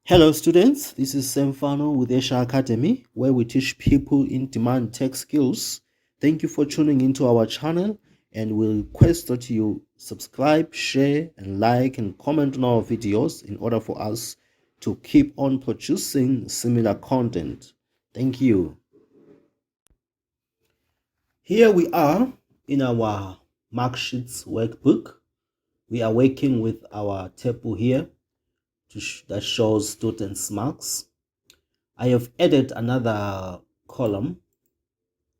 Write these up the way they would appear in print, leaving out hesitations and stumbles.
Hello students, this is Semfano with Esha Academy, where we teach people in demand tech skills. Thank you for tuning into our channel, and we request that you subscribe, share and like and comment on our videos in order for us to keep on producing similar content. Thank you. Here we are in our Marksheets workbook. We are working with our table here that shows students' marks. I have added another column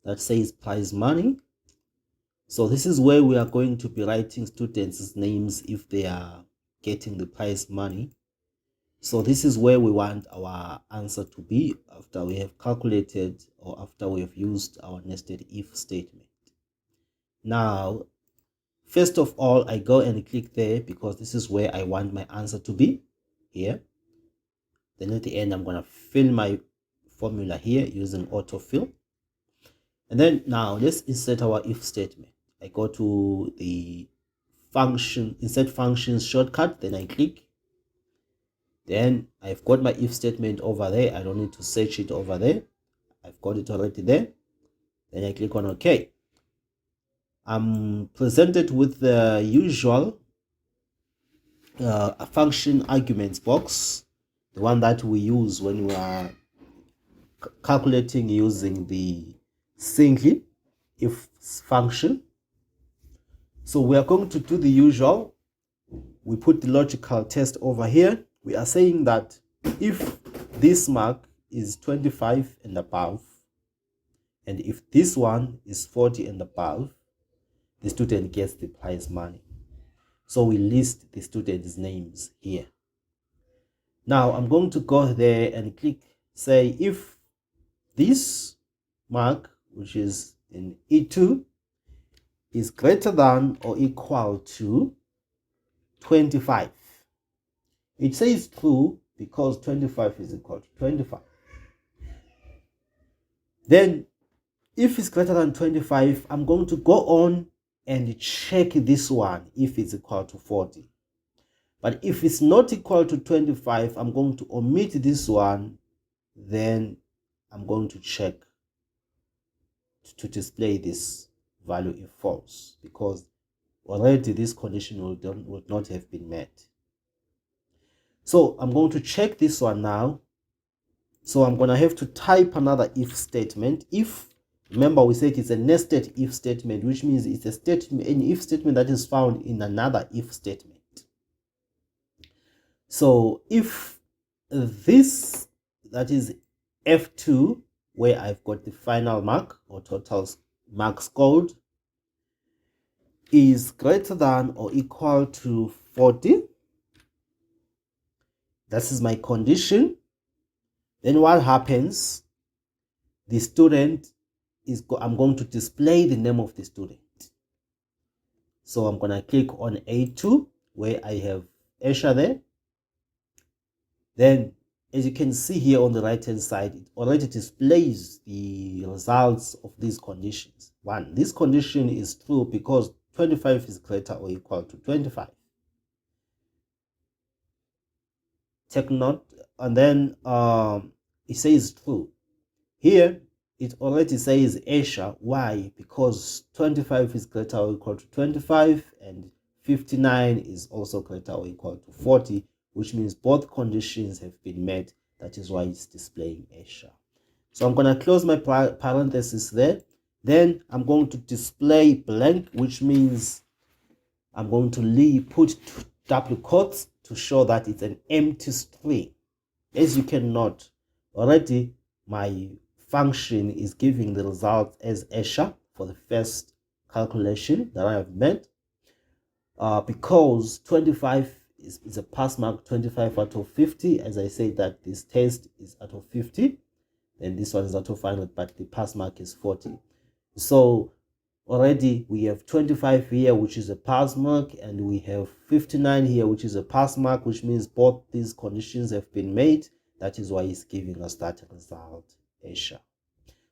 that says prize money. So this is where we are going to be writing students' names if they are getting the prize money. So this is where we want our answer to be after we have calculated or after we have used our nested if statement. Now, first of all, I go and click there because this is where I want my answer to be, here. Then at the end, I'm going to fill my formula here using autofill. And then now let's insert our if statement. I go to the function, insert functions shortcut, then I click. Then I've got my if statement over there. I don't need to search it over there. I've got it already there. Then I click on OK. I'm presented with the usual function arguments box, the one that we use when we are calculating using the simply if function. So we are going to do the usual. We put the logical test over here. We are saying that if this mark is 25 and above, and if this one is 40 and above, the student gets the prize money. So we list the students' names here. Now I'm going to go there and click, say if this mark, which is in E2, is greater than or equal to 25. It says true because 25 is equal to 25. Then if it's greater than 25, I'm going to go on and check this one if it's equal to 40. But if it's not equal to 25, I'm going to omit this one. Then I'm going to check to display this value if false, because already this condition would not have been met. So I'm going to check this one now. So I'm going to have to type another if statement. If, remember we said it's a nested if statement, which means it's a statement, an if statement that is found in another if statement. So if this, that is F2, where I've got the final mark or total marks scored, is greater than or equal to 40, that is my condition, then what happens? The student is, I'm going to display the name of the student. So I'm going to click on A2 where I have Esha there. Then as you can see here on the right hand side, it already displays the results of these conditions. One, this condition is true because 25 is greater or equal to 25. Take note, and then it says true. Here it already says Esha. Why? Because 25 is greater or equal to 25 and 59 is also greater or equal to 40, which means both conditions have been met. That is why it's displaying Esha. So I'm going to close my parenthesis there. Then I'm going to display blank, which means I'm going to put double quotes to show that it's an empty string. As you can note, already my function is giving the result as Esha for the first calculation that I have made. Because 25 is a pass mark, 25 out of 50. As I said that this test is out of 50, and this one is out of 100, but the pass mark is 40. So already we have 25 here, which is a pass mark, and we have 59 here, which is a pass mark, which means both these conditions have been made. That is why it's giving us that result, Esha.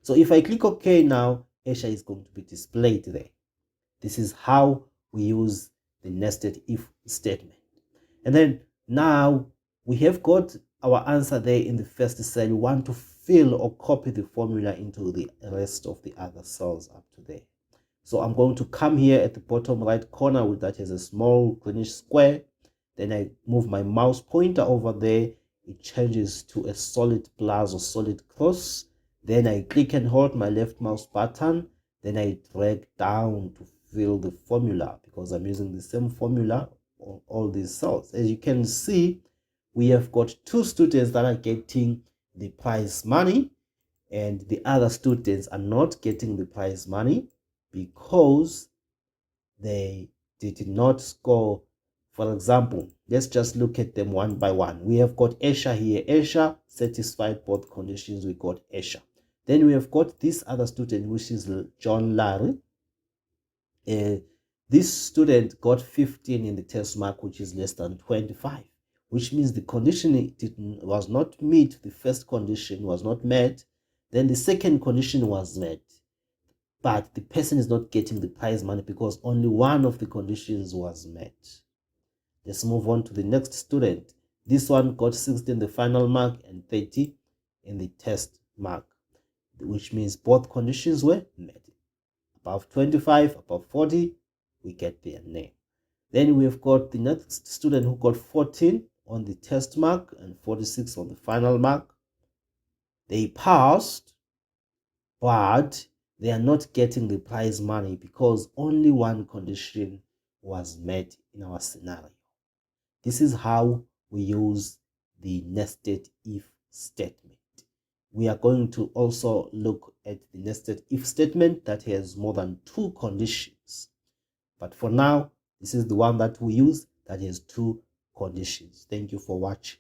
So if I click OK now, Esha is going to be displayed there. This is how we use the nested if statement. And then now we have got our answer there in the first cell. We want to fill or copy the formula into the rest of the other cells up to there. So I'm going to come here at the bottom right corner with that as a small greenish square. Then I move my mouse pointer over there. It changes to a solid plus or solid cross. Then I click and hold my left mouse button. Then I drag down to fill the formula because I'm using the same formula on all these cells. As you can see, we have got 2 students that are getting the prize money, and the other students are not getting the prize money because they did not score. For example, let's just look at them one by one. We have got Esha here. Esha satisfied both conditions. We got Esha. Then we have got this other student, which is John Larry. This student got 15 in the test mark, which is less than 25, which means the condition was not met. The first condition was not met. Then the second condition was met. But the person is not getting the prize money because only one of the conditions was met. Let's move on to the next student. This one got 60 in the final mark and 30 in the test mark, which means both conditions were met. Above 25, above 40, we get their name. Then we've got the next student who got 14 on the test mark and 46 on the final mark. They passed, but they are not getting the prize money because only one condition was met in our scenario. This is how we use the nested if statement. We are going to also look at the nested if statement that has more than 2 conditions. But for now, this is the one that we use that has 2 conditions. Thank you for watching.